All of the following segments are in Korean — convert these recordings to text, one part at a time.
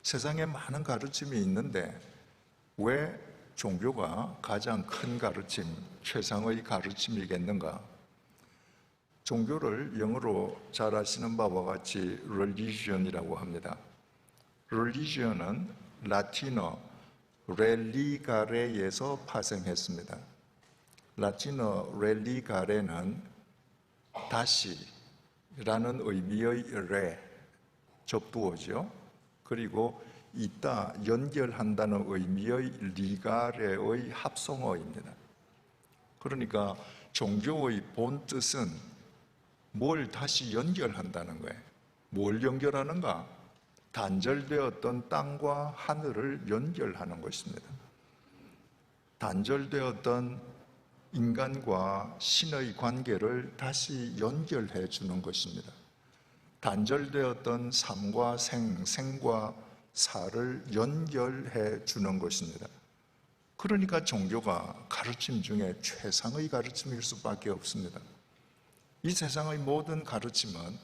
세상에 많은 가르침이 있는데 왜 종교가 가장 큰 가르침, 최상의 가르침이겠는가? 종교를 영어로 잘 아시는 바와 같이 religion이라고 합니다. religion은 라틴어 religare.에서 파생했습니다. 라틴어 religare.는 다시라는 의미의 re, 접두어죠. 그리고 있다, 연결한다는 의미의 리가레의 합성어입니다. 그러니까 종교의 본 뜻은 뭘 다시 연결한다는 거예요. 뭘 연결하는가? 단절되었던 땅과 하늘을 연결하는 것입니다. 단절되었던 인간과 신의 관계를 다시 연결해 주는 것입니다. 단절되었던 삶과 생과 사를 연결해 주는 것입니다. 그러니까 종교가 가르침 중에 최상의 가르침일 수밖에 없습니다. 이 세상의 모든 가르침은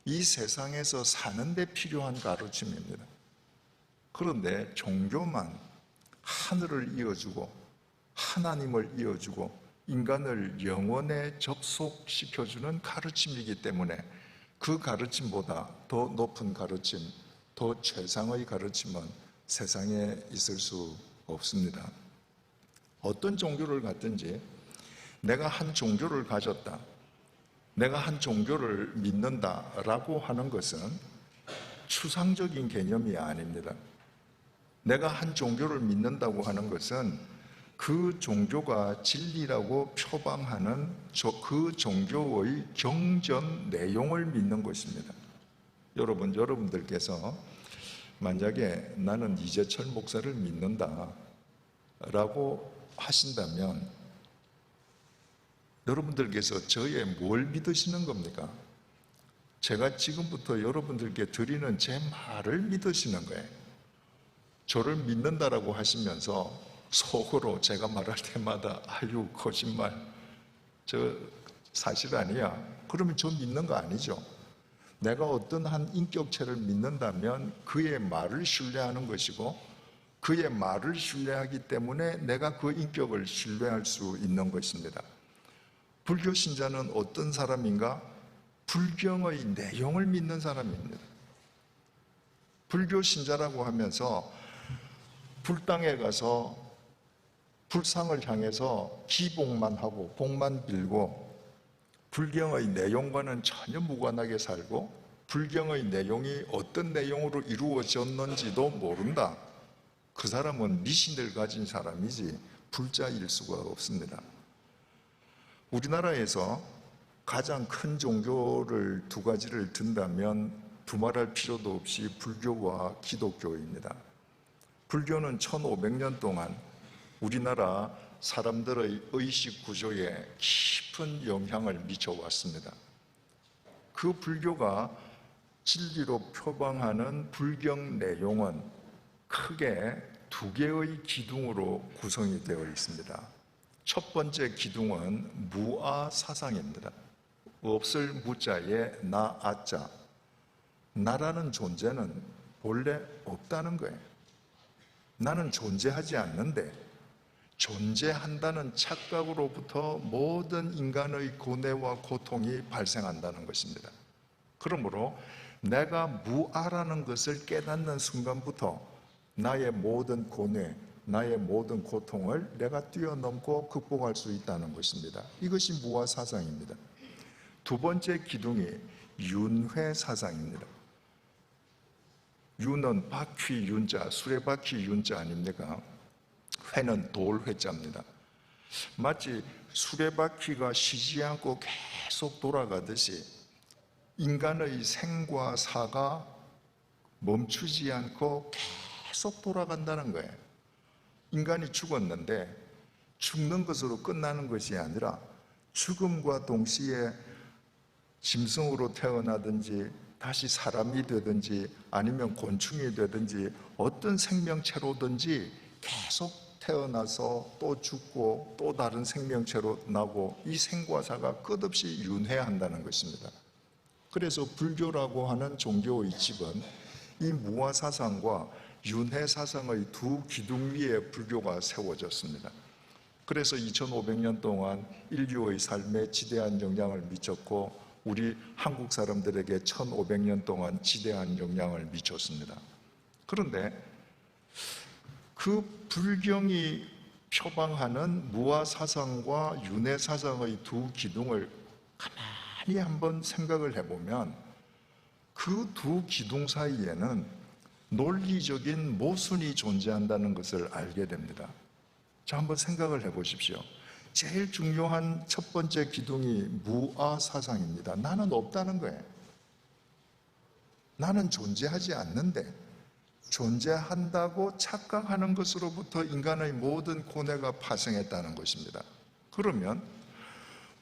이 세상에서 사는 데 필요한 가르침입니다. 그런데 종교만 하늘을 이어주고 하나님을 이어주고 인간을 영원에 접속시켜주는 가르침이기 때문에 그 가르침보다 더 높은 가르침, 더 최상의 가르침은 세상에 있을 수 없습니다. 어떤 종교를 갖든지 내가 한 종교를 가졌다, 내가 한 종교를 믿는다라고 하는 것은 추상적인 개념이 아닙니다. 내가 한 종교를 믿는다고 하는 것은 그 종교가 진리라고 표방하는 그 종교의 경전 내용을 믿는 것입니다. 여러분들께서 만약에 나는 이재철 목사를 믿는다 라고 하신다면 여러분들께서 저의 뭘 믿으시는 겁니까? 제가 지금부터 여러분들께 드리는 제 말을 믿으시는 거예요. 저를 믿는다라고 하시면서 속으로 제가 말할 때마다 아유 거짓말, 저 사실 아니야, 그러면 저 믿는 거 아니죠. 내가 어떤 한 인격체를 믿는다면 그의 말을 신뢰하는 것이고 그의 말을 신뢰하기 때문에 내가 그 인격을 신뢰할 수 있는 것입니다. 불교 신자는 어떤 사람인가? 불경의 내용을 믿는 사람입니다. 불교 신자라고 하면서 불당에 가서 불상을 향해서 기복만 하고 복만 빌고 불경의 내용과는 전혀 무관하게 살고 불경의 내용이 어떤 내용으로 이루어졌는지도 모른다. 그 사람은 미신을 가진 사람이지 불자일 수가 없습니다. 우리나라에서 가장 큰 종교를 두 가지를 든다면 두말할 필요도 없이 불교와 기독교입니다. 불교는 1500년 동안 우리나라 사람들의 의식 구조에 깊은 영향을 미쳐왔습니다. 그 불교가 진리로 표방하는 불경 내용은 크게 두 개의 기둥으로 구성이 되어 있습니다. 첫 번째 기둥은 무아 사상입니다. 없을 무자에 나 아자. 나라는 존재는 본래 없다는 거예요. 나는 존재하지 않는데 존재한다는 착각으로부터 모든 인간의 고뇌와 고통이 발생한다는 것입니다. 그러므로 내가 무아라는 것을 깨닫는 순간부터 나의 모든 고뇌, 나의 모든 고통을 내가 뛰어넘고 극복할 수 있다는 것입니다. 이것이 무아 사상입니다. 두 번째 기둥이 윤회 사상입니다. 윤은 바퀴 윤자, 수레바퀴 윤자 아닙니까? 회는 돌회자입니다. 마치 수레바퀴가 쉬지 않고 계속 돌아가듯이 인간의 생과 사가 멈추지 않고 계속 돌아간다는 거예요. 인간이 죽었는데 죽는 것으로 끝나는 것이 아니라 죽음과 동시에 짐승으로 태어나든지 다시 사람이 되든지 아니면 곤충이 되든지 어떤 생명체로든지 계속 태어나서 또 죽고 또 다른 생명체로 나고 이 생과 사가 끝없이 윤회한다는 것입니다. 그래서 불교라고 하는 종교의 집은 이 무아 사상과 윤회 사상의 두 기둥 위에 불교가 세워졌습니다. 그래서 2500년 동안 인류의 삶에 지대한 영향을 미쳤고 우리 한국 사람들에게 1500년 동안 지대한 영향을 미쳤습니다. 그런데 그 불경이 표방하는 무아 사상과 윤회 사상의 두 기둥을 가만히 한번 생각을 해보면 그 두 기둥 사이에는 논리적인 모순이 존재한다는 것을 알게 됩니다. 자, 한번 생각을 해보십시오. 제일 중요한 첫 번째 기둥이 무아 사상입니다. 나는 없다는 거예요. 나는 존재하지 않는데 존재한다고 착각하는 것으로부터 인간의 모든 고뇌가 파생했다는 것입니다. 그러면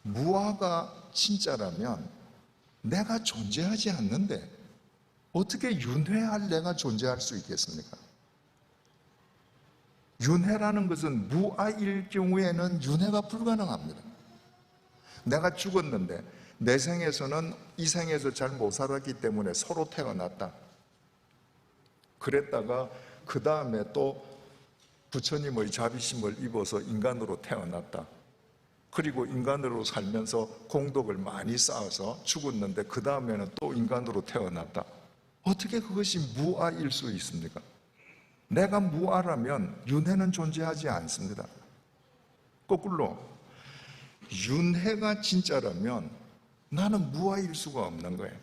무아가 진짜라면 내가 존재하지 않는데 어떻게 윤회할 내가 존재할 수 있겠습니까? 윤회라는 것은 무아일 경우에는 윤회가 불가능합니다. 내가 죽었는데 내 생에서는 이 생에서 잘 못 살았기 때문에 서로 태어났다. 그랬다가 그 다음에 또 부처님의 자비심을 입어서 인간으로 태어났다. 그리고 인간으로 살면서 공덕을 많이 쌓아서 죽었는데 그 다음에는 또 인간으로 태어났다. 어떻게 그것이 무아일 수 있습니까? 내가 무아라면 윤회는 존재하지 않습니다. 거꾸로 윤회가 진짜라면 나는 무아일 수가 없는 거예요.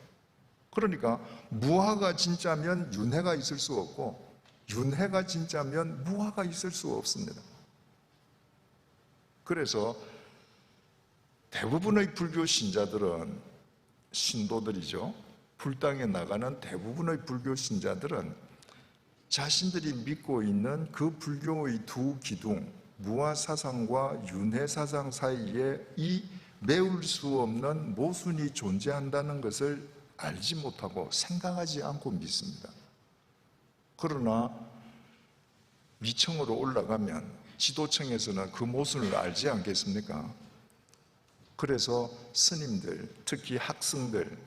그러니까 무아가 진짜면 윤회가 있을 수 없고 윤회가 진짜면 무아가 있을 수 없습니다. 그래서 대부분의 불교 신자들은, 신도들이죠, 불당에 나가는 대부분의 불교 신자들은 자신들이 믿고 있는 그 불교의 두 기둥, 무아사상과 윤회사상 사이에 이 메울 수 없는 모순이 존재한다는 것을 알지 못하고 생각하지 않고 믿습니다. 그러나 위층으로 올라가면 지도층에서는 그 모순을 알지 않겠습니까? 그래서 스님들, 특히 학생들,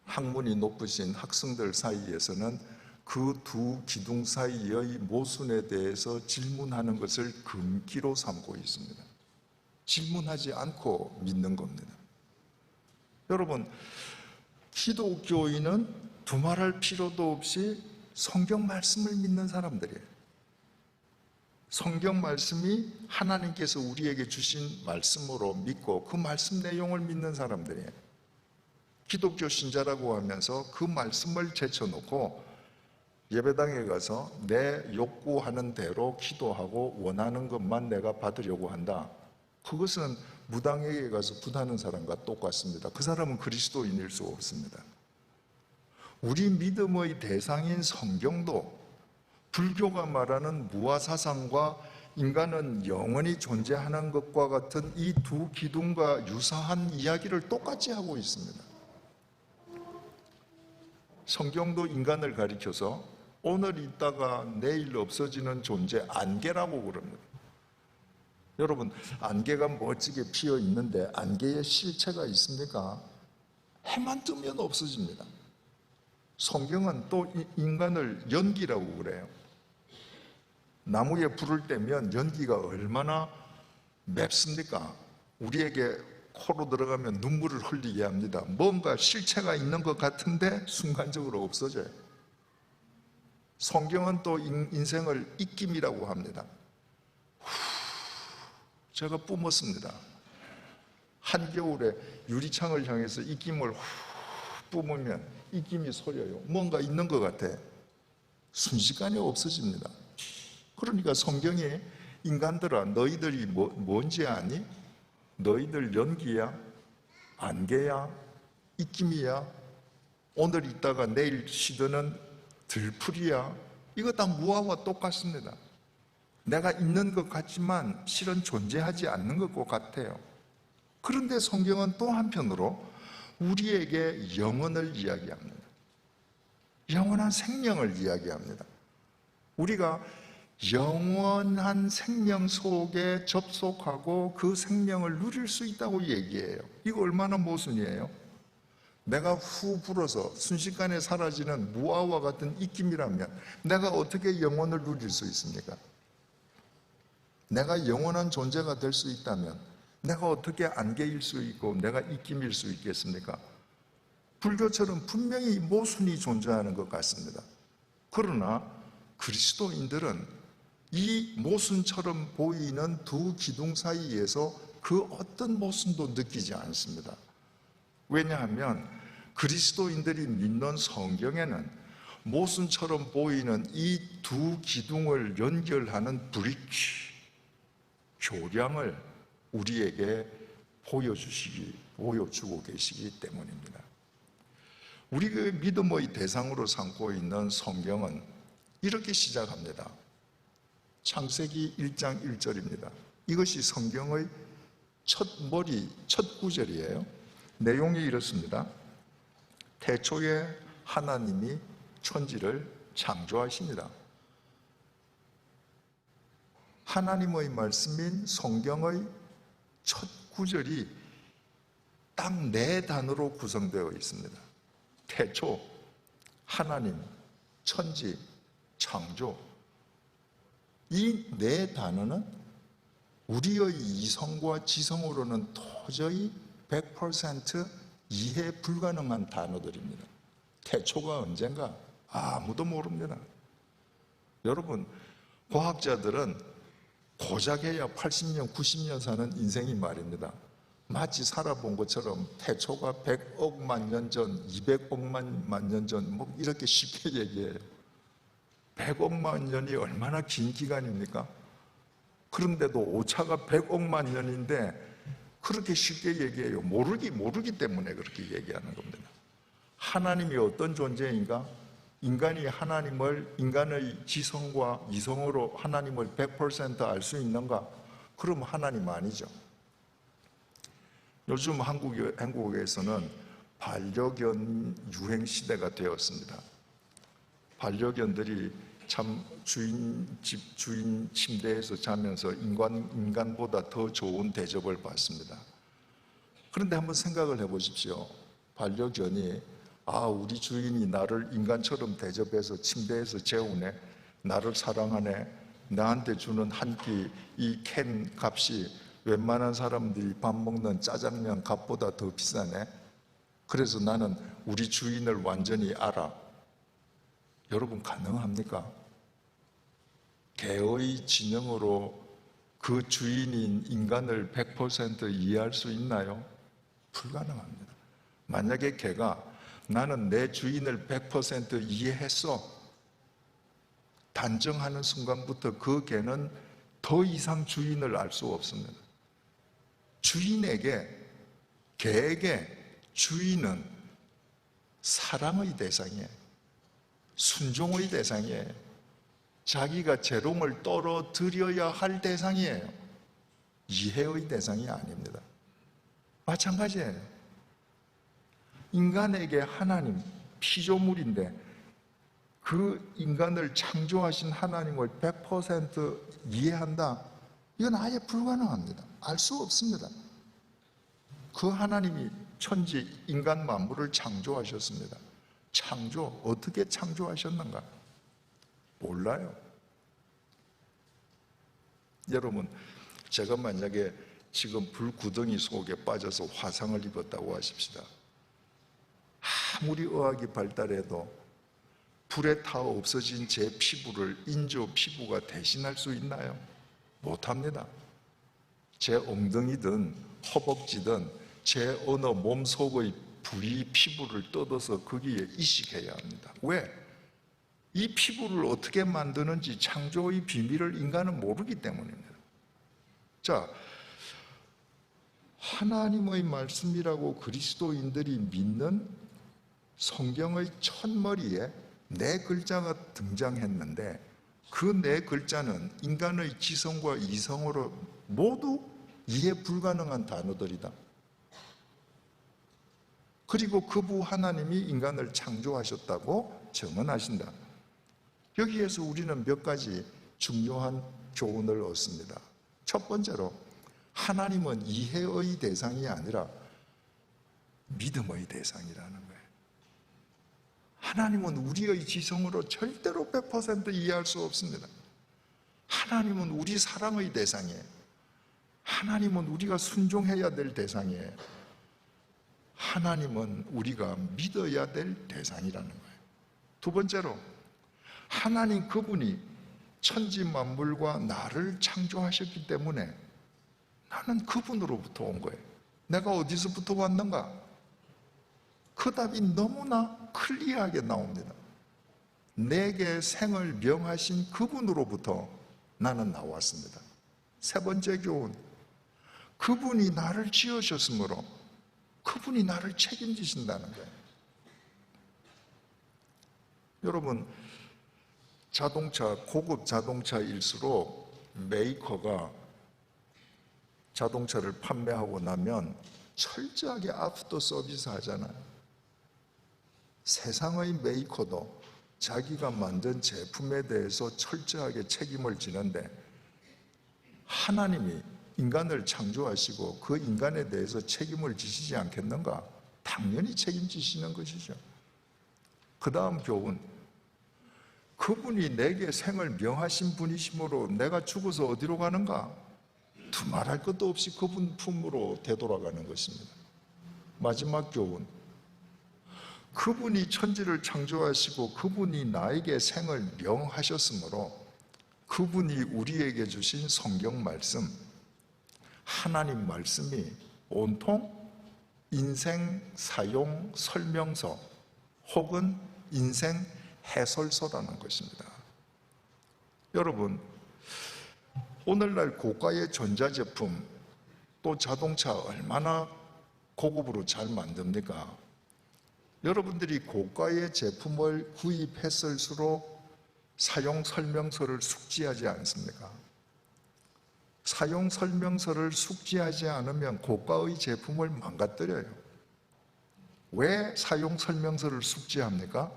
학문이 높으신 학생들 사이에서는 그 두 기둥 사이의 모순에 대해서 질문하는 것을 금기로 삼고 있습니다. 질문하지 않고 믿는 겁니다. 여러분, 기독교인은 두말할 필요도 없이 성경 말씀을 믿는 사람들이에요. 성경 말씀이 하나님께서 우리에게 주신 말씀으로 믿고 그 말씀 내용을 믿는 사람들이에요. 기독교 신자라고 하면서 그 말씀을 제쳐놓고 예배당에 가서 내 욕구하는 대로 기도하고 원하는 것만 내가 받으려고 한다. 그것은 무당에게 가서 굿하는 사람과 똑같습니다. 그 사람은 그리스도인일 수 없습니다. 우리 믿음의 대상인 성경도 불교가 말하는 무아사상과 인간은 영원히 존재하는 것과 같은 이 두 기둥과 유사한 이야기를 똑같이 하고 있습니다. 성경도 인간을 가리켜서 오늘 있다가 내일 없어지는 존재, 안개라고 그럽니다. 여러분, 안개가 멋지게 피어 있는데 안개에 실체가 있습니까? 해만 뜨면 없어집니다. 성경은 또 인간을 연기라고 그래요. 나무에 불을 떼면 연기가 얼마나 맵습니까? 우리에게 코로 들어가면 눈물을 흘리게 합니다. 뭔가 실체가 있는 것 같은데 순간적으로 없어져요. 성경은 또 인생을 입김이라고 합니다. 제가 뿜었습니다. 한겨울에 유리창을 향해서 입김을 뿜으면 입김이 소려요. 뭔가 있는 것 같아. 순식간에 없어집니다. 그러니까 성경이 인간들아, 너희들이 뭔지 아니? 너희들 연기야? 안개야? 입김이야? 오늘 있다가 내일 시드는 들풀이야? 이거 다 무아와 똑같습니다. 내가 있는 것 같지만 실은 존재하지 않는 것과 같아요. 그런데 성경은 또 한편으로 우리에게 영혼을 이야기합니다. 영원한 생명을 이야기합니다. 우리가 영원한 생명 속에 접속하고 그 생명을 누릴 수 있다고 얘기해요. 이거 얼마나 모순이에요? 내가 후 불어서 순식간에 사라지는 무아와 같은 입김이라면 내가 어떻게 영혼을 누릴 수 있습니까? 내가 영원한 존재가 될 수 있다면 내가 어떻게 안개일 수 있고 내가 입김일 수 있겠습니까? 불교처럼 분명히 모순이 존재하는 것 같습니다. 그러나 그리스도인들은 이 모순처럼 보이는 두 기둥 사이에서 그 어떤 모순도 느끼지 않습니다. 왜냐하면 그리스도인들이 믿는 성경에는 모순처럼 보이는 이 두 기둥을 연결하는 브릿지, 교량을 우리에게 보여주고 계시기 때문입니다. 우리 그 믿음의 대상으로 삼고 있는 성경은 이렇게 시작합니다. 창세기 1장 1절입니다. 이것이 성경의 첫 구절이에요. 내용이 이렇습니다. 태초에 하나님이 천지를 창조하십니다. 하나님의 말씀인 성경의 첫 구절이 딱 4단어로 구성되어 있습니다. 태초, 하나님, 천지, 창조. 이 4단어는 우리의 이성과 지성으로는 도저히 100% 이해 불가능한 단어들입니다. 태초가 언젠가 아무도 모릅니다. 여러분, 과학자들은 고작해야 80년, 90년 사는 인생이 말입니다. 마치 살아본 것처럼 태초가 100억만 년 전, 200억만 년 전, 뭐 이렇게 쉽게 얘기해요. 100억만 년이 얼마나 긴 기간입니까? 그런데도 오차가 100억만 년인데 그렇게 쉽게 얘기해요. 모르기 때문에 그렇게 얘기하는 겁니다. 하나님이 어떤 존재인가? 인간의 지성과 이성으로 하나님을 100% 알 수 있는가? 그럼 하나님 아니죠. 요즘 한국에서는 반려견 유행 시대가 되었습니다. 반려견들이 참 집 주인 침대에서 자면서 인간보다 더 좋은 대접을 받습니다. 그런데 한번 생각을 해보십시오. 반려견이 우리 주인이 나를 인간처럼 대접해서 침대에서 재우네, 나를 사랑하네, 나한테 주는 한 끼 이 캔 값이 웬만한 사람들이 밥 먹는 짜장면 값보다 더 비싸네. 그래서 나는 우리 주인을 완전히 알아. 여러분, 가능합니까? 개의 지능으로 그 주인인 인간을 100% 이해할 수 있나요? 불가능합니다. 만약에 개가 나는 내 주인을 100% 이해했어 단정하는 순간부터 그 개는 더 이상 주인을 알 수 없습니다. 개에게 주인은 사랑의 대상이에요. 순종의 대상이에요. 자기가 재롱을 떨어뜨려야 할 대상이에요. 이해의 대상이 아닙니다. 마찬가지예요. 인간에게 하나님, 피조물인데 그 인간을 창조하신 하나님을 100% 이해한다? 이건 아예 불가능합니다. 알 수 없습니다. 그 하나님이 천지 인간 만물을 창조하셨습니다. 어떻게 창조하셨는가? 몰라요. 여러분, 제가 만약에 지금 불구덩이 속에 빠져서 화상을 입었다고 하십시다. 아무리 의학이 발달해도 불에 타 없어진 제 피부를 인조 피부가 대신할 수 있나요? 못합니다. 제 엉덩이든 허벅지든 제 어느 몸속의 부위 피부를 뜯어서 거기에 이식해야 합니다. 왜? 이 피부를 어떻게 만드는지 창조의 비밀을 인간은 모르기 때문입니다. 자, 하나님의 말씀이라고 그리스도인들이 믿는 성경의 첫머리에 4글자가 등장했는데 그 4글자는 인간의 지성과 이성으로 모두 이해 불가능한 단어들이다. 그리고 그부 하나님이 인간을 창조하셨다고 증언하신다. 여기에서 우리는 몇 가지 중요한 교훈을 얻습니다. 첫 번째로, 하나님은 이해의 대상이 아니라 믿음의 대상이라는 거예요. 하나님은 우리의 지성으로 절대로 100% 이해할 수 없습니다. 하나님은 우리 사랑의 대상이에요. 하나님은 우리가 순종해야 될 대상이에요. 하나님은 우리가 믿어야 될 대상이라는 거예요. 두 번째로, 하나님 그분이 천지 만물과 나를 창조하셨기 때문에 나는 그분으로부터 온 거예요. 내가 어디서부터 왔는가? 그 답이 너무나 클리어하게 나옵니다. 내게 생을 명하신 그분으로부터 나는 나왔습니다. 세 번째 교훈, 그분이 나를 지으셨으므로 그분이 나를 책임지신다는 거예요. 여러분, 자동차, 고급 자동차일수록 메이커가 자동차를 판매하고 나면 철저하게 애프터 서비스 하잖아요. 세상의 메이커도 자기가 만든 제품에 대해서 철저하게 책임을 지는데, 하나님이 인간을 창조하시고 그 인간에 대해서 책임을 지시지 않겠는가? 당연히 책임지시는 것이죠. 그 다음 교훈, 그분이 내게 생을 명하신 분이시므로 내가 죽어서 어디로 가는가? 두말할 것도 없이 그분 품으로 되돌아가는 것입니다. 마지막 교훈, 그분이 천지를 창조하시고 그분이 나에게 생을 명하셨으므로 그분이 우리에게 주신 성경 말씀, 하나님 말씀이 온통 인생 사용 설명서 혹은 인생 해설서라는 것입니다. 여러분, 오늘날 고가의 전자제품 또 자동차 얼마나 고급으로 잘 만듭니까? 여러분들이 고가의 제품을 구입했을수록 사용 설명서를 숙지하지 않습니까? 사용 설명서를 숙지하지 않으면 고가의 제품을 망가뜨려요. 왜 사용 설명서를 숙지합니까?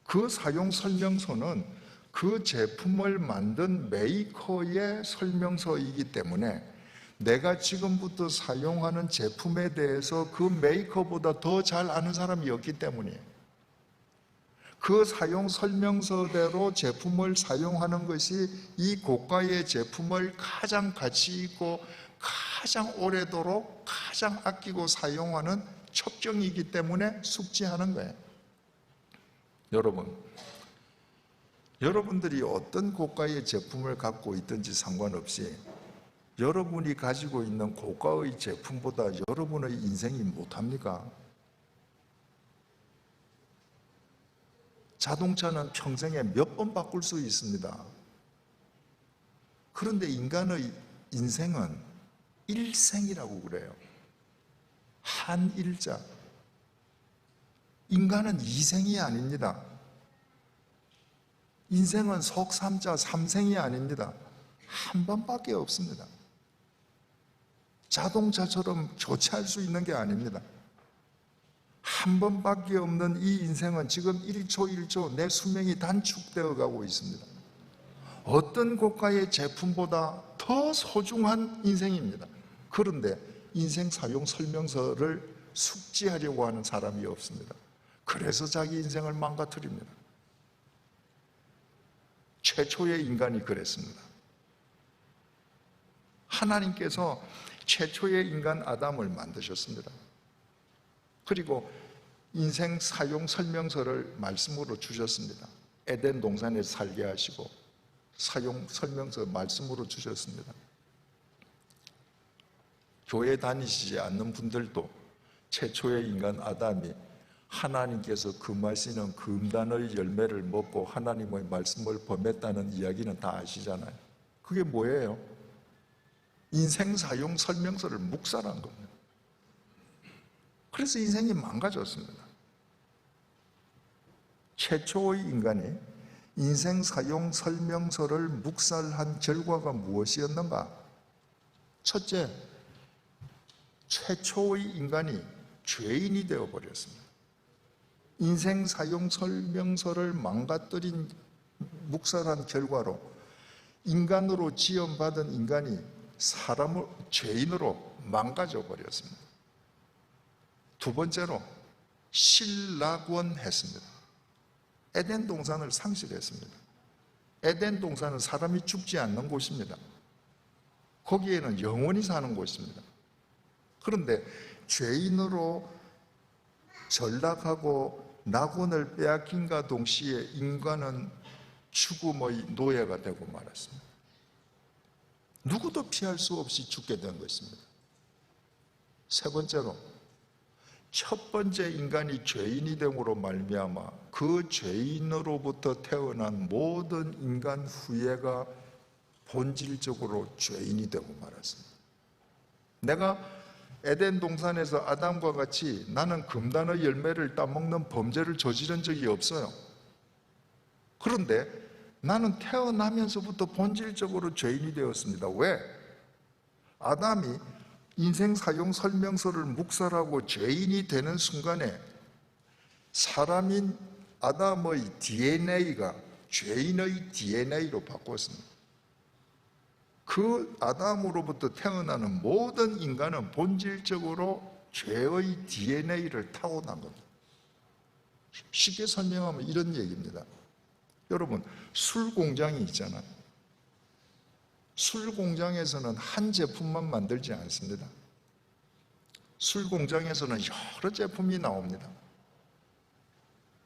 그 사용 설명서는 그 제품을 만든 메이커의 설명서이기 때문에 내가 지금부터 사용하는 제품에 대해서 그 메이커보다 더 잘 아는 사람이 없기 때문이에요. 그 사용 설명서대로 제품을 사용하는 것이 이 고가의 제품을 가장 가치 있고 가장 오래도록 가장 아끼고 사용하는 첩경이기 때문에 숙지하는 거예요. 여러분들이 어떤 고가의 제품을 갖고 있든지 상관없이 여러분이 가지고 있는 고가의 제품보다 여러분의 인생이 못합니까? 자동차는 평생에 몇 번 바꿀 수 있습니다. 그런데 인간의 인생은 일생이라고 그래요. 한일자. 인간은 이생이 아닙니다. 인생은 속삼자, 삼생이 아닙니다. 한 번밖에 없습니다. 자동차처럼 교체할 수 있는 게 아닙니다. 한 번밖에 없는 이 인생은 지금 1초 1초 내 수명이 단축되어 가고 있습니다. 어떤 고가의 제품보다 더 소중한 인생입니다. 그런데 인생 사용 설명서를 숙지하려고 하는 사람이 없습니다. 그래서 자기 인생을 망가뜨립니다. 최초의 인간이 그랬습니다. 하나님께서 최초의 인간 아담을 만드셨습니다. 그리고 인생 사용 설명서를 말씀으로 주셨습니다. 에덴 동산에 살게 하시고 사용 설명서 말씀으로 주셨습니다. 교회 다니시지 않는 분들도 최초의 인간 아담이 하나님께서 금하시는 금단의 열매를 먹고 하나님의 말씀을 범했다는 이야기는 다 아시잖아요. 그게 뭐예요? 인생 사용 설명서를 묵살한 겁니다. 그래서 인생이 망가졌습니다. 최초의 인간이 인생 사용 설명서를 묵살한 결과가 무엇이었는가? 첫째, 최초의 인간이 죄인이 되어버렸습니다. 인생 사용 설명서를 망가뜨린 묵살한 결과로 인간으로 지음받은 인간이 사람을 죄인으로 망가져 버렸습니다. 두 번째로 실락원했습니다. 에덴 동산을 상실했습니다. 에덴 동산은 사람이 죽지 않는 곳입니다. 거기에는 영원히 사는 곳입니다. 그런데 죄인으로 전락하고 낙원을 빼앗긴과 동시에 인간은 죽음의 노예가 되고 말았습니다. 누구도 피할 수 없이 죽게 된 것입니다. 세 번째로, 첫 번째 인간이 죄인이 됨으로 말미암아 그 죄인으로부터 태어난 모든 인간 후예가 본질적으로 죄인이 되고 말았습니다. 내가 에덴 동산에서 아담과 같이 나는 금단의 열매를 따먹는 범죄를 저지른 적이 없어요. 그런데 나는 태어나면서부터 본질적으로 죄인이 되었습니다. 왜? 아담이 인생 사용 설명서를 묵살하고 죄인이 되는 순간에 사람인 아담의 DNA가 죄인의 DNA로 바꿨습니다. 그 아담으로부터 태어나는 모든 인간은 본질적으로 죄의 DNA를 타고난 겁니다. 쉽게 설명하면 이런 얘기입니다. 여러분, 술 공장이 있잖아요. 술 공장에서는 한 제품만 만들지 않습니다. 술 공장에서는 여러 제품이 나옵니다.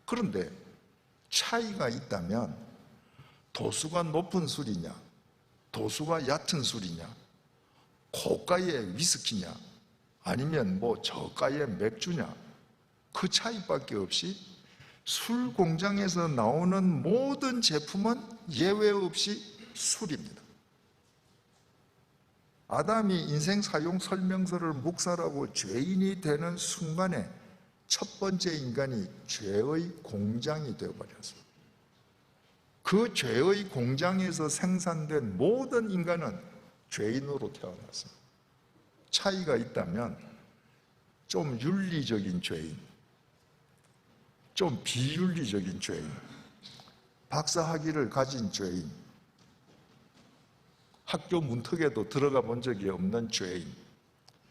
그런데 차이가 있다면 도수가 높은 술이냐, 도수가 얕은 술이냐, 고가의 위스키냐, 아니면 저가의 맥주냐, 그 차이밖에 없이 술 공장에서 나오는 모든 제품은 예외 없이 술입니다. 아담이 인생 사용 설명서를 묵살하고 죄인이 되는 순간에 첫 번째 인간이 죄의 공장이 되어버렸습니다. 그 죄의 공장에서 생산된 모든 인간은 죄인으로 태어났습니다. 차이가 있다면 좀 윤리적인 죄인, 좀 비윤리적인 죄인, 박사학위를 가진 죄인, 학교 문턱에도 들어가 본 적이 없는 죄인,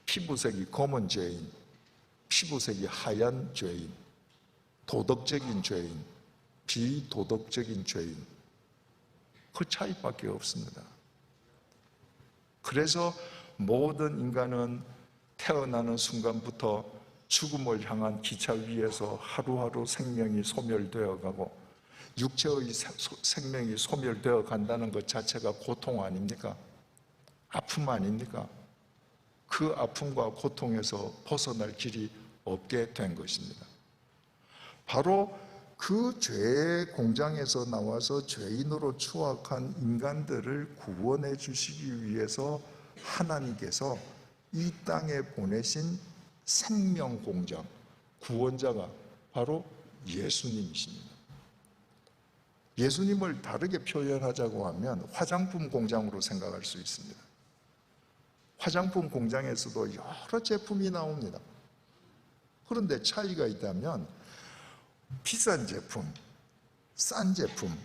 피부색이 검은 죄인, 피부색이 하얀 죄인, 도덕적인 죄인, 비도덕적인 죄인, 그 차이밖에 없습니다. 그래서 모든 인간은 태어나는 순간부터 죽음을 향한 기차 위에서 하루하루 생명이 소멸되어 가고, 육체의 생명이 소멸되어 간다는 것 자체가 고통 아닙니까? 아픔 아닙니까? 그 아픔과 고통에서 벗어날 길이 없게 된 것입니다. 바로 그 죄의 공장에서 나와서 죄인으로 추악한 인간들을 구원해 주시기 위해서 하나님께서 이 땅에 보내신 생명 공장, 구원자가 바로 예수님이십니다. 예수님을 다르게 표현하자고 하면 화장품 공장으로 생각할 수 있습니다. 화장품 공장에서도 여러 제품이 나옵니다. 그런데 차이가 있다면 비싼 제품, 싼 제품,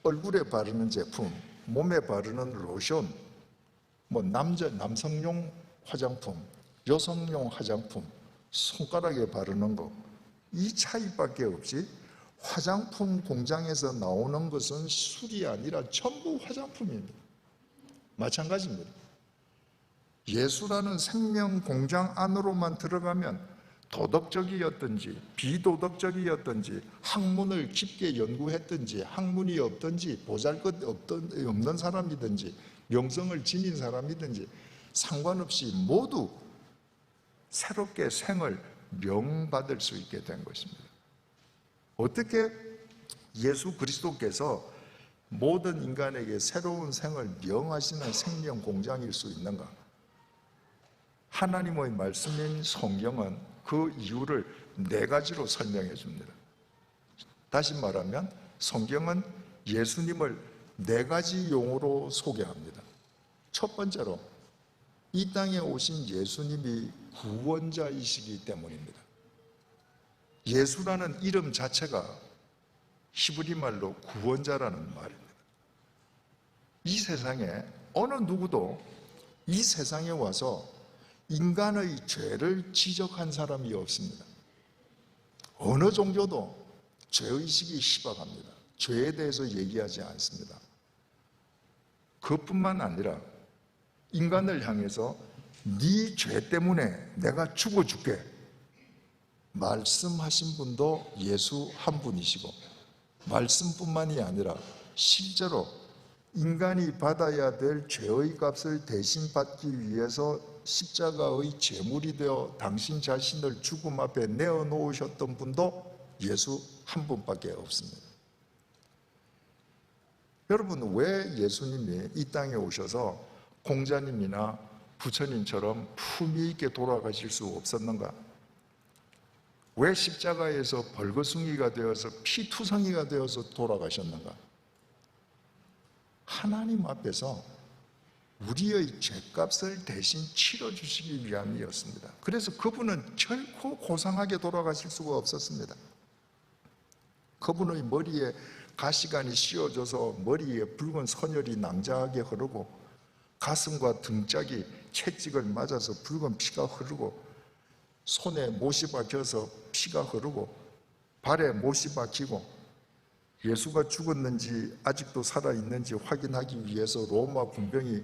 얼굴에 바르는 제품, 몸에 바르는 로션, 남성용 화장품, 여성용 화장품, 손가락에 바르는 거, 이 차이밖에 없이 화장품 공장에서 나오는 것은 술이 아니라 전부 화장품입니다. 마찬가지입니다. 예수라는 생명 공장 안으로만 들어가면 도덕적이었든지 비도덕적이었든지 학문을 깊게 연구했든지 학문이 없든지 보잘것 없는 사람이든지 명성을 지닌 사람이든지 상관없이 모두 새롭게 생을 명받을 수 있게 된 것입니다. 어떻게 예수 그리스도께서 모든 인간에게 새로운 생을 명하시는 생명 공장일 수 있는가? 하나님의 말씀인 성경은 그 이유를 4가지로 설명해 줍니다. 다시 말하면 성경은 예수님을 4가지 용어로 소개합니다. 첫 번째로 이 땅에 오신 예수님이 구원자이시기 때문입니다. 예수라는 이름 자체가 히브리 말로 구원자라는 말입니다. 이 세상에 어느 누구도 이 세상에 와서 인간의 죄를 지적한 사람이 없습니다. 어느 종교도 죄의식이 희박합니다. 죄에 대해서 얘기하지 않습니다. 그것뿐만 아니라 인간을 향해서 네 죄 때문에 내가 죽어줄게 말씀하신 분도 예수 한 분이시고, 말씀뿐만이 아니라 실제로 인간이 받아야 될 죄의 값을 대신 받기 위해서 십자가의 제물이 되어 당신 자신을 죽음 앞에 내어놓으셨던 분도 예수 한 분밖에 없습니다. 여러분, 왜 예수님이 이 땅에 오셔서 공자님이나 부처님처럼 품위 있게 돌아가실 수 없었는가? 왜 십자가에서 벌거숭이가 되어서 피투성이가 되어서 돌아가셨는가? 하나님 앞에서 우리의 죄값을 대신 치러주시기 위함이었습니다. 그래서 그분은 결코 고상하게 돌아가실 수가 없었습니다. 그분의 머리에 가시관이 씌워져서 머리에 붉은 선혈이 낭자하게 흐르고, 가슴과 등짝이 채찍을 맞아서 붉은 피가 흐르고, 손에 못이 박혀서 피가 흐르고, 발에 못이 박히고, 예수가 죽었는지 아직도 살아있는지 확인하기 위해서 로마 군병이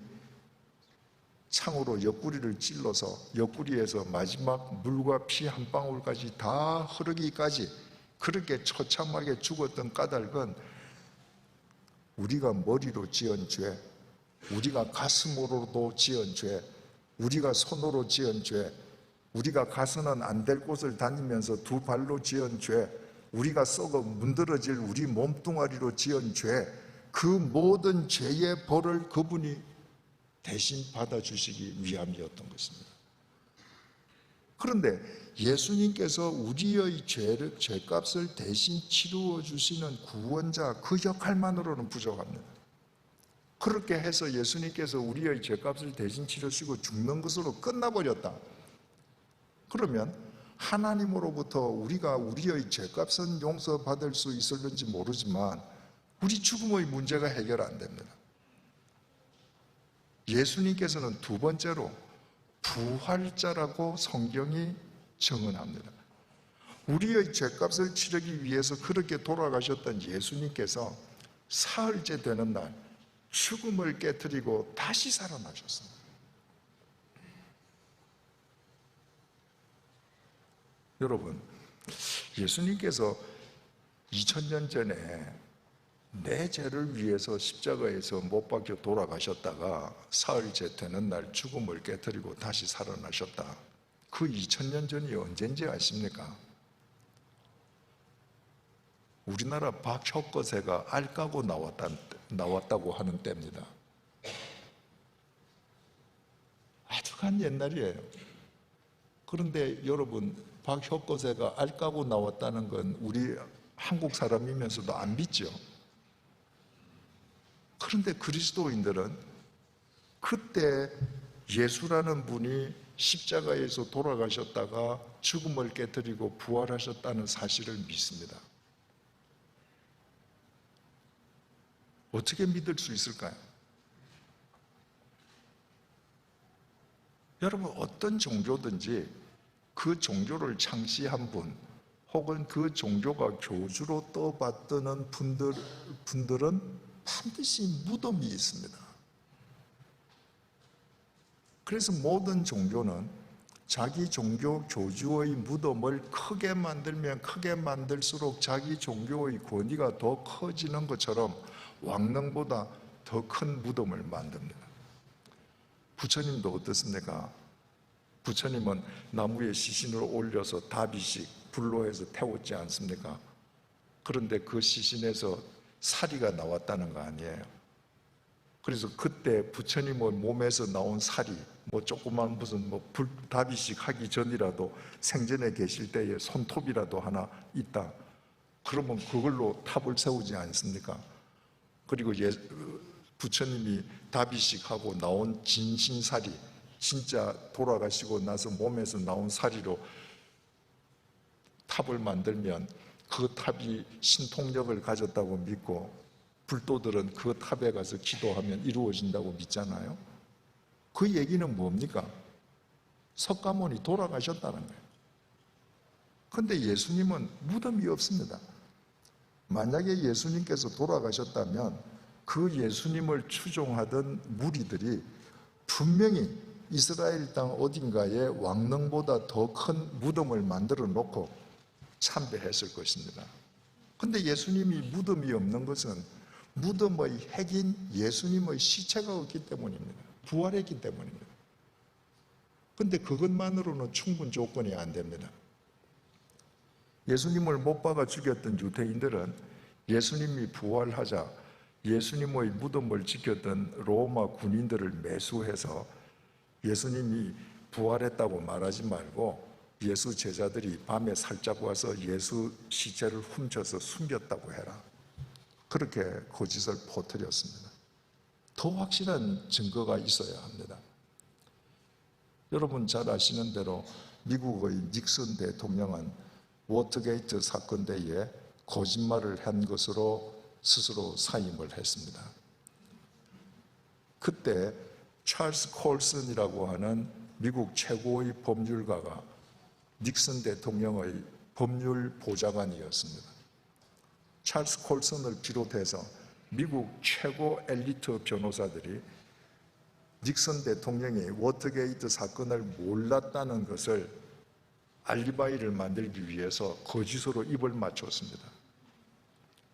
창으로 옆구리를 찔러서 옆구리에서 마지막 물과 피 한 방울까지 다 흐르기까지 그렇게 처참하게 죽었던 까닭은 우리가 머리로 지은 죄, 우리가 가슴으로도 지은 죄, 우리가 손으로 지은 죄, 우리가 가서는 안 될 곳을 다니면서 두 발로 지은 죄, 우리가 썩어 문드러질 우리 몸뚱아리로 지은 죄, 그 모든 죄의 벌을 그분이 대신 받아주시기 위함이었던 것입니다. 그런데 예수님께서 우리의 죄값을 대신 치루어 주시는 구원자, 그 역할만으로는 부족합니다. 그렇게 해서 예수님께서 우리의 죄값을 대신 치르시고 죽는 것으로 끝나버렸다. 그러면 하나님으로부터 우리가 우리의 죄값은 용서받을 수 있을는지 모르지만 우리 죽음의 문제가 해결 안 됩니다. 예수님께서는 두 번째로 부활자라고 성경이 증언합니다. 우리의 죄값을 치르기 위해서 그렇게 돌아가셨던 예수님께서 사흘째 되는 날 죽음을 깨뜨리고 다시 살아나셨습니다. 여러분, 예수님께서 2000년 전에 내 죄를 위해서 십자가에서 못 박혀 돌아가셨다가 사흘째 되는 날 죽음을 깨뜨리고 다시 살아나셨다. 그 2000년 전이 언젠지 아십니까? 우리나라 박혁거세가 알 까고 나왔다고 하는 때입니다. 아주간 옛날이에요. 그런데 여러분, 박혁거세가 알 까고 나왔다는 건 우리 한국 사람이면서도 안 믿죠. 그런데 그리스도인들은 그때 예수라는 분이 십자가에서 돌아가셨다가 죽음을 깨뜨리고 부활하셨다는 사실을 믿습니다. 어떻게 믿을 수 있을까요? 여러분, 어떤 종교든지 그 종교를 창시한 분 혹은 그 종교가 교주로 떠받드는 분들은 반드시 무덤이 있습니다. 그래서 모든 종교는 자기 종교 교주의 무덤을 크게 만들면 크게 만들수록 자기 종교의 권위가 더 커지는 것처럼 왕릉보다 더 큰 무덤을 만듭니다. 부처님도 어떻습니까? 부처님은 나무에 시신을 올려서 다비씩 불로 해서 태웠지 않습니까? 그런데 그 시신에서 사리가 나왔다는 거 아니에요. 그래서 그때 부처님의 몸에서 나온 살이 조그만 무슨 다비씩 하기 전이라도 생전에 계실 때에 손톱이라도 하나 있다. 그러면 그걸로 탑을 세우지 않습니까? 그리고 부처님이 다비씩 하고 나온 진신살이, 진짜 돌아가시고 나서 몸에서 나온 사리로 탑을 만들면 그 탑이 신통력을 가졌다고 믿고 불도들은 그 탑에 가서 기도하면 이루어진다고 믿잖아요. 그 얘기는 뭡니까? 석가모니 돌아가셨다는 거예요. 근데 예수님은 무덤이 없습니다. 만약에 예수님께서 돌아가셨다면 그 예수님을 추종하던 무리들이 분명히 이스라엘 땅 어딘가에 왕릉보다 더 큰 무덤을 만들어 놓고 참배했을 것입니다. 근데 예수님이 무덤이 없는 것은 무덤의 핵인 예수님의 시체가 없기 때문입니다. 부활했기 때문입니다. 근데 그것만으로는 충분 조건이 안 됩니다. 예수님을 못 박아 죽였던 유대인들은 예수님이 부활하자 예수님의 무덤을 지켰던 로마 군인들을 매수해서 예수님이 부활했다고 말하지 말고 예수 제자들이 밤에 살짝 와서 예수 시체를 훔쳐서 숨겼다고 해라. 그렇게 거짓을 퍼뜨렸습니다. 더 확실한 증거가 있어야 합니다. 여러분 잘 아시는 대로 미국의 닉슨 대통령은 워터게이트 사건 때에 거짓말을 한 것으로 스스로 사임을 했습니다. 그때 찰스 콜슨이라고 하는 미국 최고의 법률가가 닉슨 대통령의 법률 보좌관이었습니다. 찰스 콜슨을 비롯해서 미국 최고 엘리트 변호사들이 닉슨 대통령이 워터게이트 사건을 몰랐다는 것을 알리바이를 만들기 위해서 거짓으로 입을 맞췄습니다.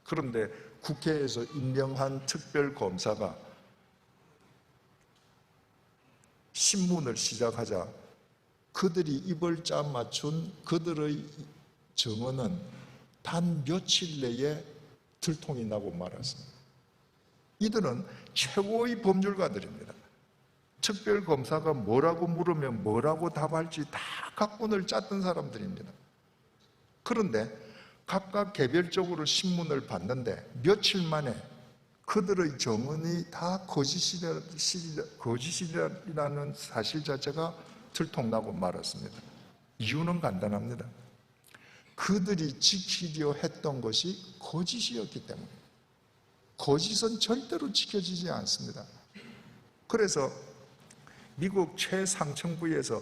그런데 국회에서 임명한 특별검사가 신문을 시작하자 그들이 입을 짜 맞춘 그들의 증언은 단 며칠 내에 들통이 나고 말았습니다. 이들은 최고의 법률가들입니다. 특별검사가 뭐라고 물으면 뭐라고 답할지 다 각본을 짰던 사람들입니다. 그런데 각각 개별적으로 신문을 봤는데 며칠 만에 그들의 증언이 다 거짓이라는 사실 자체가 들통나고 말았습니다. 이유는 간단합니다. 그들이 지키려 했던 것이 거짓이었기 때문에 거짓은 절대로 지켜지지 않습니다. 그래서 미국 최상층부에서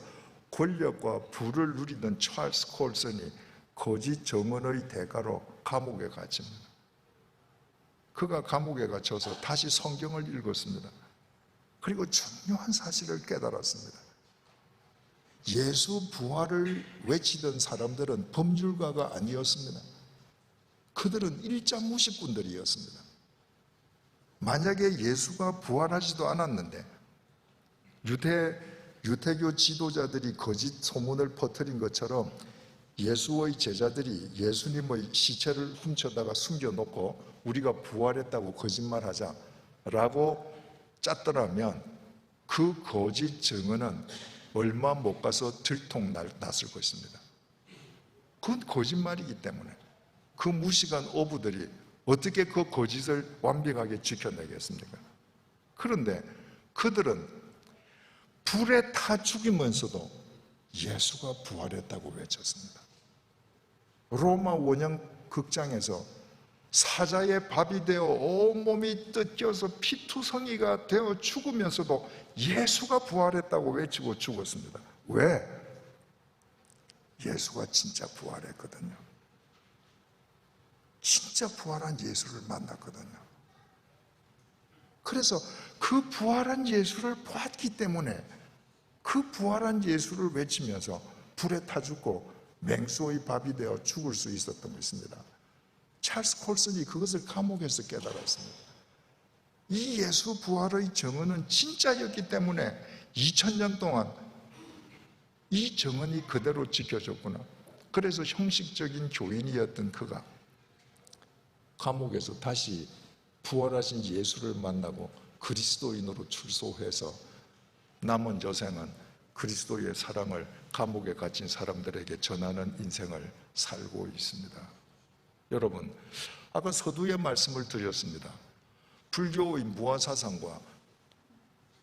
권력과 부를 누리던 찰스 콜슨이 거짓 증언의 대가로 감옥에 갇힙니다. 그가 감옥에 갇혀서 다시 성경을 읽었습니다. 그리고 중요한 사실을 깨달았습니다. 예수 부활을 외치던 사람들은 법률가가 아니었습니다. 그들은 일자무식꾼들이었습니다. 만약에 예수가 부활하지도 않았는데 유대교 지도자들이 거짓 소문을 퍼뜨린 것처럼 예수의 제자들이 예수님의 시체를 훔쳐다가 숨겨놓고 우리가 부활했다고 거짓말하자라고 짰더라면 그 거짓 증언은 얼마 못 가서 들통났을 것입니다. 그건 거짓말이기 때문에 그 무식한 어부들이 어떻게 그 거짓을 완벽하게 지켜내겠습니까? 그런데 그들은 불에 타 죽이면서도 예수가 부활했다고 외쳤습니다. 로마 원형 극장에서 사자의 밥이 되어 온몸이 뜯겨서 피투성이가 되어 죽으면서도 예수가 부활했다고 외치고 죽었습니다. 왜? 예수가 진짜 부활했거든요. 진짜 부활한 예수를 만났거든요. 그래서 그 부활한 예수를 보았기 때문에 그 부활한 예수를 외치면서 불에 타 죽고 맹수의 밥이 되어 죽을 수 있었던 것입니다. 찰스 콜슨이 그것을 감옥에서 깨달았습니다. 이 예수 부활의 증언은 진짜였기 때문에 2000년 동안 이 증언이 그대로 지켜졌구나. 그래서 형식적인 교인이었던 그가 감옥에서 다시 부활하신 예수를 만나고 그리스도인으로 출소해서 남은 여생은 그리스도의 사랑을 감옥에 갇힌 사람들에게 전하는 인생을 살고 있습니다. 여러분, 아까 서두에 말씀을 드렸습니다. 불교의 무아사상과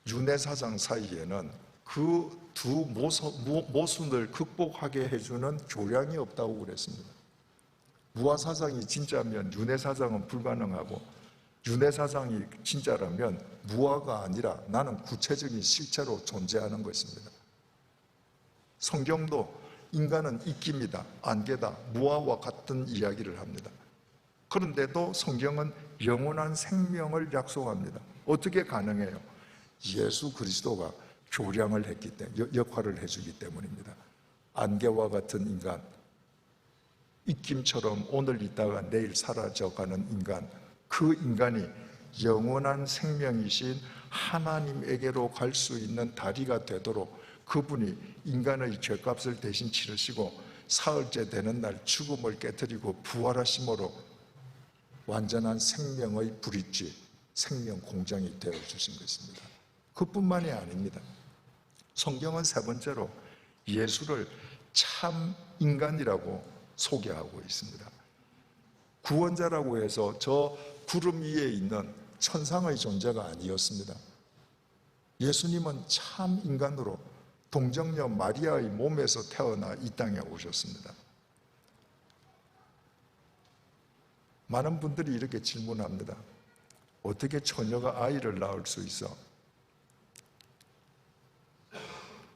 윤회사상 사이에는 그 두 모순을 극복하게 해주는 교량이 없다고 그랬습니다. 무아사상이 진짜면 윤회사상은 불가능하고 윤회사상이 진짜라면 무아가 아니라 나는 구체적인 실체로 존재하는 것입니다. 성경도 인간은 이끼입니다, 안개다, 무화와 같은 이야기를 합니다. 그런데도 성경은 영원한 생명을 약속합니다. 어떻게 가능해요? 예수 그리스도가 교량을 했기 때문에, 역할을 해주기 때문입니다. 안개와 같은 인간, 입김처럼 오늘 있다가 내일 사라져가는 인간, 그 인간이 영원한 생명이신 하나님에게로 갈 수 있는 다리가 되도록 그분이 인간의 죄값을 대신 치르시고 사흘째 되는 날 죽음을 깨뜨리고 부활하심으로 완전한 생명의 브릿지, 생명 공장이 되어주신 것입니다. 그뿐만이 아닙니다. 성경은 세 번째로 예수를 참 인간이라고 소개하고 있습니다. 구원자라고 해서 저 구름 위에 있는 천상의 존재가 아니었습니다. 예수님은 참 인간으로 동정녀 마리아의 몸에서 태어나 이 땅에 오셨습니다. 많은 분들이 이렇게 질문합니다. 어떻게 처녀가 아이를 낳을 수 있어?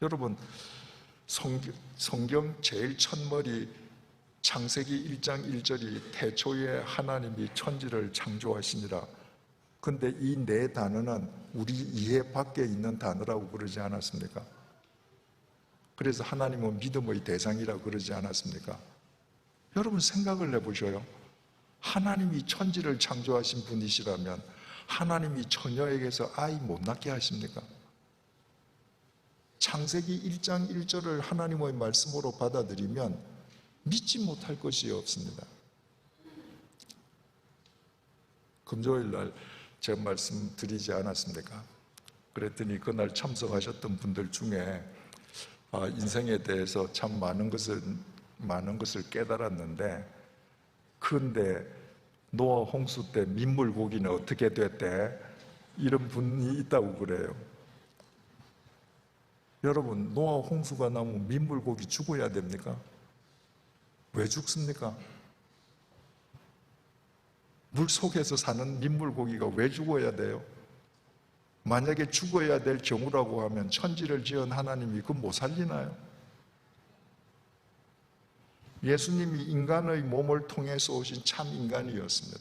여러분, 성경 제일 첫머리 창세기 1장 1절이 태초에 하나님이 천지를 창조하시니라. 근데 이 네 단어는 우리 이해 밖에 있는 단어라고 그러지 않았습니까? 그래서 하나님은 믿음의 대상이라고 그러지 않았습니까? 여러분 생각을 해보셔요. 하나님이 천지를 창조하신 분이시라면 하나님이 처녀에게서 아이 못 낳게 하십니까? 창세기 1장 1절을 하나님의 말씀으로 받아들이면 믿지 못할 것이 없습니다. 금요일 날 제가 말씀드리지 않았습니까? 그랬더니 그날 참석하셨던 분들 중에 인생에 대해서 참 많은 것을 깨달았는데, 그런데 노아 홍수 때 민물고기는 어떻게 됐대? 이런 분이 있다고 그래요. 여러분, 노아 홍수가 나면 민물고기 죽어야 됩니까? 왜 죽습니까? 물 속에서 사는 민물고기가 왜 죽어야 돼요? 만약에 죽어야 될 경우라고 하면 천지를 지은 하나님이 그거 못 살리나요? 예수님이 인간의 몸을 통해서 오신 참 인간이었습니다.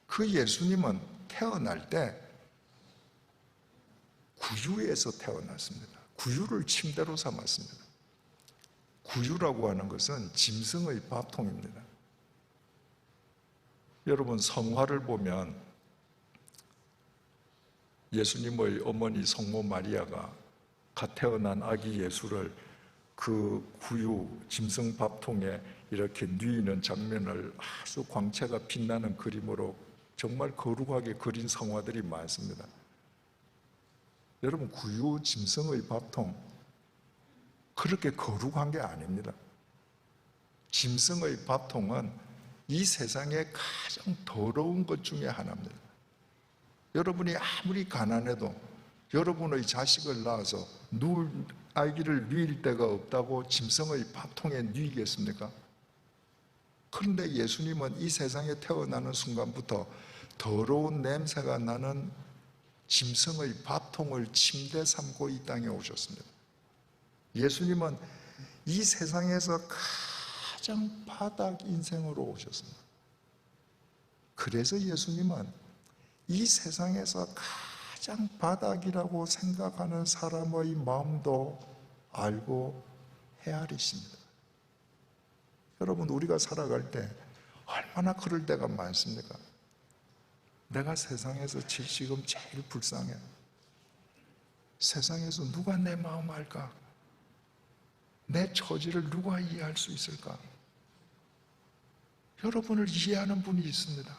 그 예수님은 태어날 때 구유에서 태어났습니다. 구유를 침대로 삼았습니다. 구유라고 하는 것은 짐승의 밥통입니다. 여러분, 성화를 보면 예수님의 어머니 성모 마리아가 갓 태어난 아기 예수를 그 구유 짐승 밥통에 이렇게 뉘는 장면을 아주 광채가 빛나는 그림으로 정말 거룩하게 그린 성화들이 많습니다. 여러분, 구유 짐승의 밥통 그렇게 거룩한 게 아닙니다. 짐승의 밥통은 이 세상에 가장 더러운 것 중에 하나입니다. 여러분이 아무리 가난해도 여러분의 자식을 낳아서 아기를 누일 데가 없다고 짐승의 밥통에 누이겠습니까? 그런데 예수님은 이 세상에 태어나는 순간부터 더러운 냄새가 나는 짐승의 밥통을 침대 삼고 이 땅에 오셨습니다. 예수님은 이 세상에서 가장 바닥 인생으로 오셨습니다. 그래서 예수님은 이 세상에서 가장 바닥이라고 생각하는 사람의 마음도 알고 헤아리십니다. 여러분, 우리가 살아갈 때 얼마나 그럴 때가 많습니까? 내가 세상에서 지금 제일 불쌍해. 세상에서 누가 내 마음 알까? 내 처지를 누가 이해할 수 있을까? 여러분을 이해하는 분이 있습니다.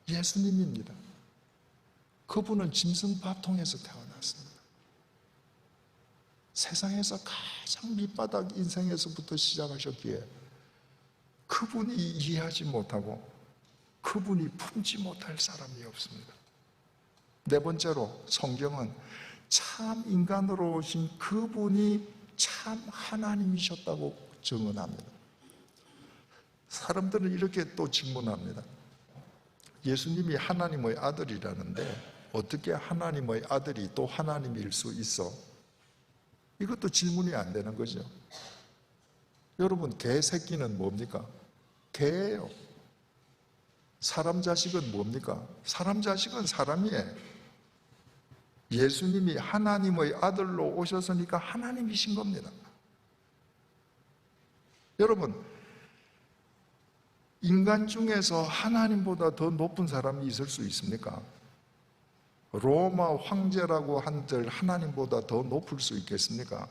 예수님입니다. 그분은 짐승 밥통에서 태어났습니다. 세상에서 가장 밑바닥 인생에서부터 시작하셨기에 그분이 이해하지 못하고 그분이 품지 못할 사람이 없습니다. 네 번째로 성경은 참 인간으로 오신 그분이 참 하나님이셨다고 증언합니다. 사람들은 이렇게 또 질문합니다. 예수님이 하나님의 아들이라는데 어떻게 하나님의 아들이 또 하나님일 수 있어? 이것도 질문이 안 되는 거죠. 여러분, 개 새끼는 뭡니까? 개예요. 사람 자식은 뭡니까? 사람 자식은 사람이에요. 예수님이 하나님의 아들로 오셨으니까 하나님이신 겁니다. 여러분, 인간 중에서 하나님보다 더 높은 사람이 있을 수 있습니까? 로마 황제라고 한들 하나님보다 더 높을 수 있겠습니까?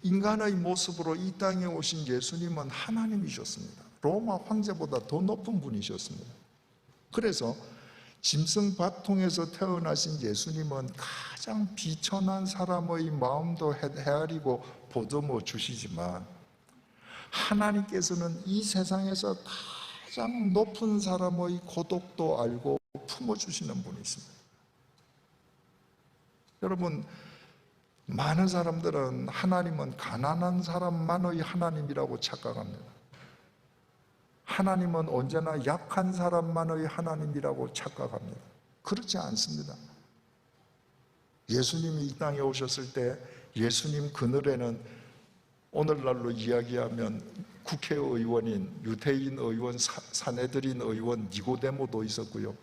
인간의 모습으로 이 땅에 오신 예수님은 하나님이셨습니다. 로마 황제보다 더 높은 분이셨습니다. 그래서 짐승 밭통에서 태어나신 예수님은 가장 비천한 사람의 마음도 헤아리고 보듬어 주시지만, 하나님께서는 이 세상에서 가장 높은 사람의 고독도 알고 품어주시는 분이십니다. 여러분, 많은 사람들은 하나님은 가난한 사람만의 하나님이라고 착각합니다. 하나님은 언제나 약한 사람만의 하나님이라고 착각합니다. 그렇지 않습니다. 예수님이 이 땅에 오셨을 때 예수님 그늘에는 오늘날로 이야기하면 국회의원인 유대인 의원, 사내들인 의원 니고데모도 있었고요.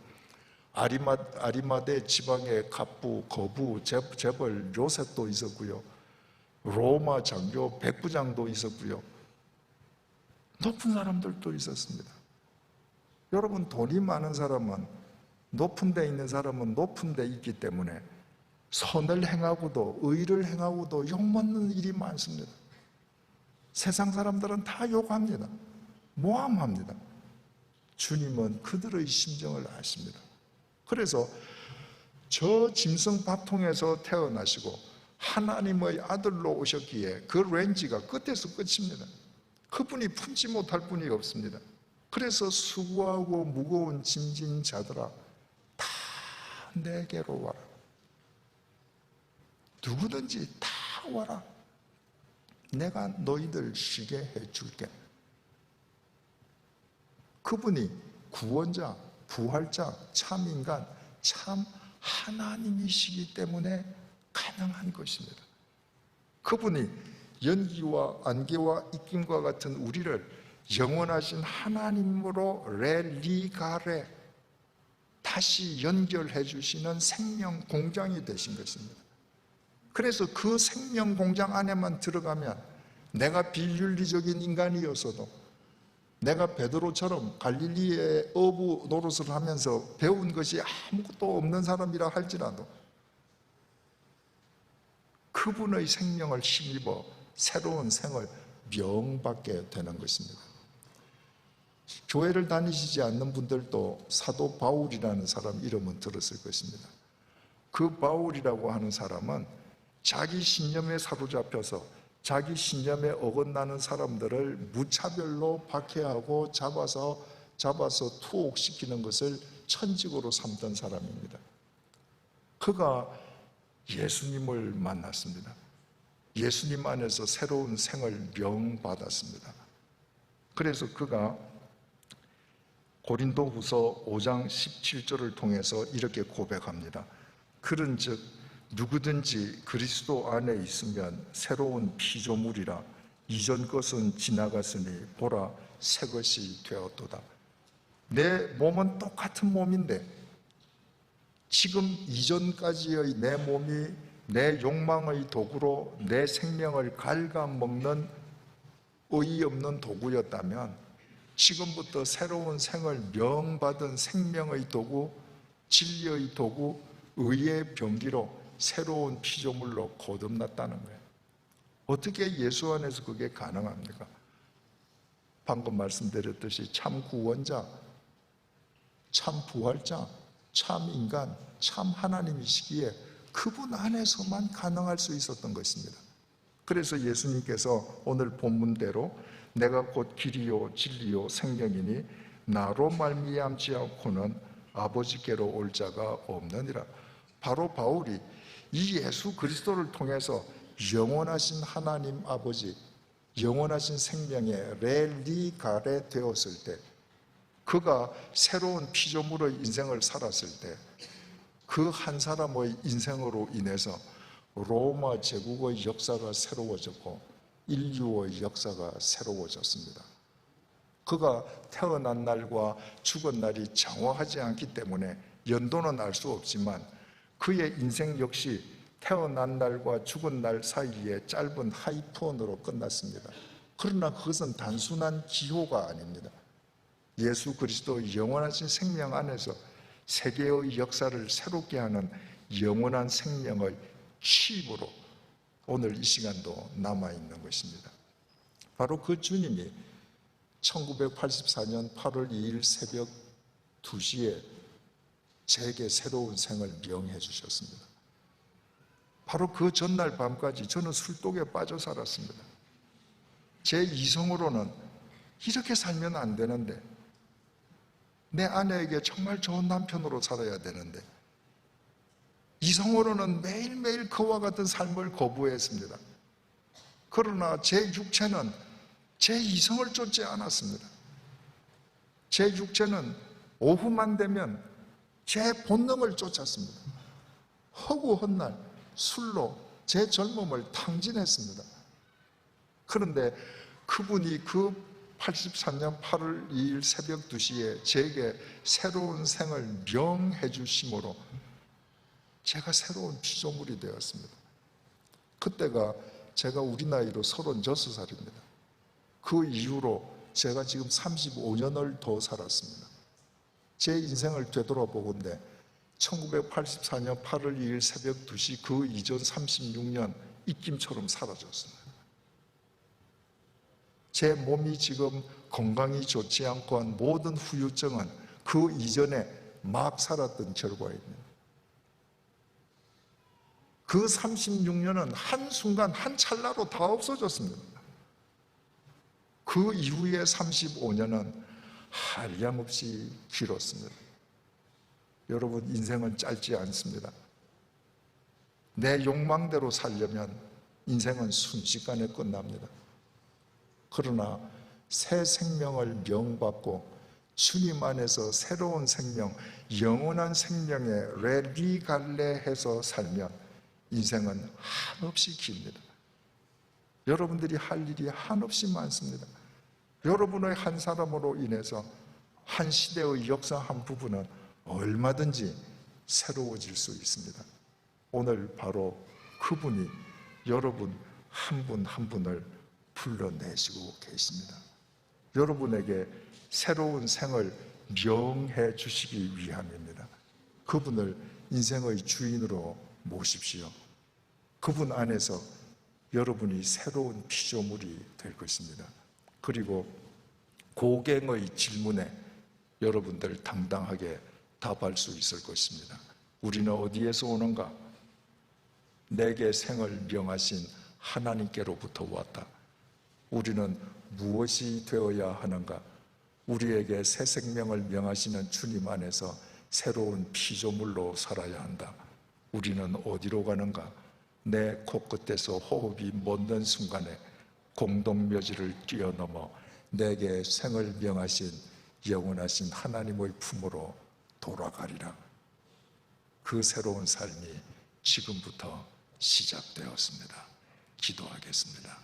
아리마대 지방의 갑부, 거부, 재벌 요셉도 있었고요. 로마 장교 백부장도 있었고요. 높은 사람들도 있었습니다. 여러분, 돈이 많은 사람은, 높은 데 있는 사람은 높은 데 있기 때문에 선을 행하고도 의를 행하고도 욕먹는 일이 많습니다. 세상 사람들은 다 욕합니다. 모함합니다. 주님은 그들의 심정을 아십니다. 그래서 저 짐승 밥통에서 태어나시고 하나님의 아들로 오셨기에 그 렌지가 끝에서 끝입니다. 그분이 품지 못할 분이 없습니다. 그래서 수고하고 무거운 짐진 자들아, 다 내게로 와라. 누구든지 다 와라. 내가 너희들 쉬게 해줄게. 그분이 구원자, 부활자, 참 인간, 참 하나님이시기 때문에 가능한 것입니다. 그분이 연기와 안개와 입김과 같은 우리를 영원하신 하나님으로 레리가레 다시 연결해 주시는 생명 공장이 되신 것입니다. 그래서 그 생명 공장 안에만 들어가면 내가 비윤리적인 인간이었어도, 내가 베드로처럼 갈릴리의 어부 노릇을 하면서 배운 것이 아무것도 없는 사람이라 할지라도 그분의 생명을 힘입어 새로운 생을 명받게 되는 것입니다. 교회를 다니시지 않는 분들도 사도 바울이라는 사람 이름은 들었을 것입니다. 그 바울이라고 하는 사람은 자기 신념에 사로잡혀서 자기 신념에 어긋나는 사람들을 무차별로 박해하고 잡아서 투옥시키는 것을 천직으로 삼던 사람입니다. 그가 예수님을 만났습니다. 예수님 안에서 새로운 생을 명받았습니다. 그래서 그가 고린도후서 5장 17절을 통해서 이렇게 고백합니다. 그런즉 누구든지 그리스도 안에 있으면 새로운 피조물이라, 이전 것은 지나갔으니 보라 새 것이 되었도다. 내 몸은 똑같은 몸인데 지금 이전까지의 내 몸이 내 욕망의 도구로 내 생명을 갉아먹는 의없는 도구였다면, 지금부터 새로운 생을 명받은 생명의 도구, 진리의 도구, 의의 병기로 새로운 피조물로 거듭났다는 거예요. 어떻게 예수 안에서 그게 가능합니까? 방금 말씀드렸듯이 참 구원자, 참 부활자, 참 인간, 참 하나님이시기에 그분 안에서만 가능할 수 있었던 것입니다. 그래서 예수님께서 오늘 본문대로 내가 곧 길이요 진리요 생명이니 나로 말미암지 않고는 아버지께로 올 자가 없느니라. 바로 바울이 이 예수 그리스도를 통해서 영원하신 하나님 아버지, 영원하신 생명의 레리가레 되었을 때, 그가 새로운 피조물의 인생을 살았을 때, 그 한 사람의 인생으로 인해서 로마 제국의 역사가 새로워졌고 인류의 역사가 새로워졌습니다. 그가 태어난 날과 죽은 날이 정확하지 않기 때문에 연도는 알 수 없지만 그의 인생 역시 태어난 날과 죽은 날 사이에 짧은 하이폰으로 끝났습니다. 그러나 그것은 단순한 기호가 아닙니다. 예수 그리스도의 영원하신 생명 안에서 세계의 역사를 새롭게 하는 영원한 생명의 칩으로 오늘 이 시간도 남아있는 것입니다. 바로 그 주님이 1984년 8월 2일 새벽 2시에 제게 새로운 생을 명해 주셨습니다. 바로 그 전날 밤까지 저는 술독에 빠져 살았습니다. 제 이성으로는 이렇게 살면 안 되는데, 내 아내에게 정말 좋은 남편으로 살아야 되는데, 이성으로는 매일매일 그와 같은 삶을 거부했습니다. 그러나 제 육체는 제 이성을 쫓지 않았습니다. 제 육체는 오후만 되면 제 본능을 쫓았습니다. 허구한 날 술로 제 젊음을 탕진했습니다. 그런데 그분이 그 83년 8월 2일 새벽 2시에 제게 새로운 생을 명해 주심으로 제가 새로운 피조물이 되었습니다. 그때가 제가 우리 나이로 36살입니다. 그 이후로 제가 지금 35년을 더 살았습니다. 제 인생을 되돌아보건대 1984년 8월 2일 새벽 2시 그 이전 36년 입김처럼 사라졌습니다. 제 몸이 지금 건강이 좋지 않고 한 모든 후유증은 그 이전에 막 살았던 결과입니다. 그 36년은 한순간 한 찰나로 다 없어졌습니다. 그 이후의 35년은 한량없이 길었습니다. 여러분, 인생은 짧지 않습니다. 내 욕망대로 살려면 인생은 순식간에 끝납니다. 그러나 새 생명을 명받고 주님 안에서 새로운 생명, 영원한 생명에 레리갈레해서 살면 인생은 한없이 깁니다. 여러분들이 할 일이 한없이 많습니다. 여러분의 한 사람으로 인해서 한 시대의 역사 한 부분은 얼마든지 새로워질 수 있습니다. 오늘 바로 그분이 여러분 한 분 한 분을 불러내시고 계십니다. 여러분에게 새로운 생을 명해 주시기 위함입니다. 그분을 인생의 주인으로 모십시오. 그분 안에서 여러분이 새로운 피조물이 될 것입니다. 그리고 고갱의 질문에 여러분들 당당하게 답할 수 있을 것입니다. 우리는 어디에서 오는가? 내게 생을 명하신 하나님께로부터 왔다. 우리는 무엇이 되어야 하는가? 우리에게 새 생명을 명하시는 주님 안에서 새로운 피조물로 살아야 한다. 우리는 어디로 가는가? 내 코끝에서 호흡이 멎는 순간에 공동묘지를 뛰어넘어 내게 생을 명하신 영원하신 하나님의 품으로 돌아가리라. 그 새로운 삶이 지금부터 시작되었습니다. 기도하겠습니다.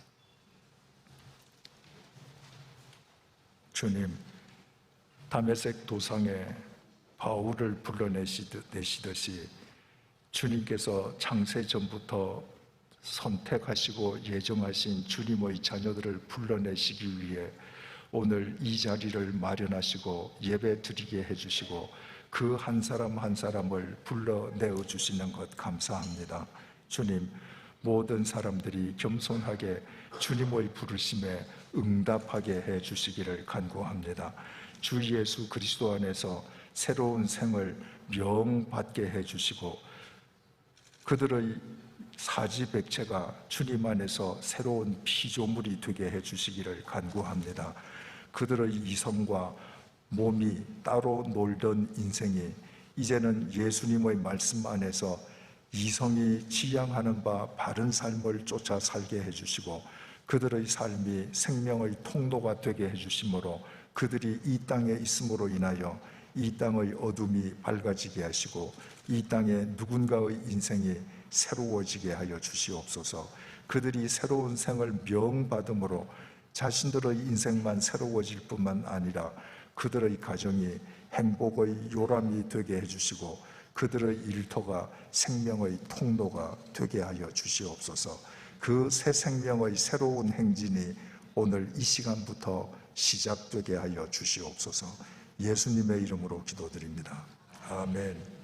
주님, 다메섹 도상에 바울을 불러내시듯이 주님께서 창세전부터 선택하시고 예정하신 주님의 자녀들을 불러내시기 위해 오늘 이 자리를 마련하시고 예배 드리게 해주시고 그 한 사람 한 사람을 불러내어 주시는 것 감사합니다. 주님, 모든 사람들이 겸손하게 주님의 부르심에 응답하게 해 주시기를 간구합니다. 주 예수 그리스도 안에서 새로운 생을 명받게 해 주시고 그들의 사지백체가 주님 안에서 새로운 피조물이 되게 해 주시기를 간구합니다. 그들의 이성과 몸이 따로 놀던 인생이 이제는 예수님의 말씀 안에서 이성이 지향하는 바 바른 삶을 쫓아 살게 해주시고 그들의 삶이 생명의 통로가 되게 해주심으로 그들이 이 땅에 있음으로 인하여 이 땅의 어둠이 밝아지게 하시고 이 땅에 누군가의 인생이 새로워지게 하여 주시옵소서. 그들이 새로운 생을 명받음으로 자신들의 인생만 새로워질 뿐만 아니라 그들의 가정이 행복의 요람이 되게 해주시고 그들의 일터가 생명의 통로가 되게 하여 주시옵소서. 그 새 생명의 새로운 행진이 오늘 이 시간부터 시작되게 하여 주시옵소서. 예수님의 이름으로 기도드립니다. 아멘.